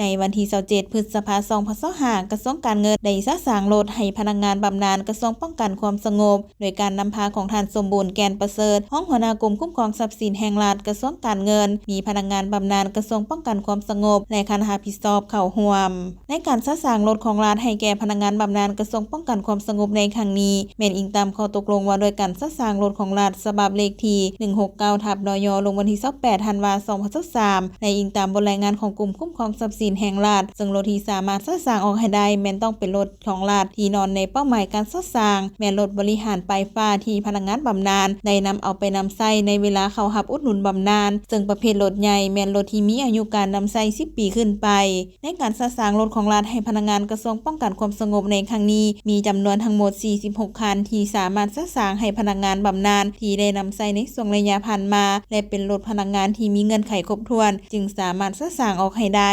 ในวันที่27พฤษภาคม2025กระทรวงการเงินได้สร้างรถให้พนักงานบำนาญกระทรวงป้องกันความสงบโดยการนำพาของท่านสมบูรณ์แกนประเสริฐห้องหัวหน้ากรมคุ้มครองทรัพย์สินแห่งรัฐกระทรวงการเงินมีพนักงานบำนาญกระทรวงป้องกันความสงบและคณะรับผิดชอบเข้าร่วมในการสร้างรถของรัฐให้แก่พนักงานบำนาญกระทรวงป้องกันความสงบในครั้งนี้แม่นอิงตามข้อตกลงว่าโดยการสร้างรถของรัฐฉบับเลขที่169/นย.ลงวันที่28ธันวาคม2023และอิงตามบทรายงานของกลุ่มคุ้มครองทรัพย์สินแห่งรัฐซึ่งรถที่สามารถสร้างออกให้ได้แม้นต้องเป็นรถของรัฐที่นอนในเป้าหมายการสร้างแม้นรถบริหารปลายฟ้าที่พนักงานบำนาญได้นำเอาไปนำใช้ในเวลาเข้ารับอุดหนุนบำนาญซึ่งประเภทรถใหญ่แม้นรถที่มีอายุการนำใช้10 ปีขึ้นไปในการสร้างรถของรัฐให้พนักงานกระทรวงป้องกันความสงบในครั้งนี้มีจำนวนทั้งหมด46คันที่สามารถสร้างให้พนักงานบำนาญที่ได้นำใช้ในช่วงระยะผ่านมาและเป็นรถพนักงานที่มีเงื่อนไขครบถ้วนจึงสามารถสร้างออกให้ได้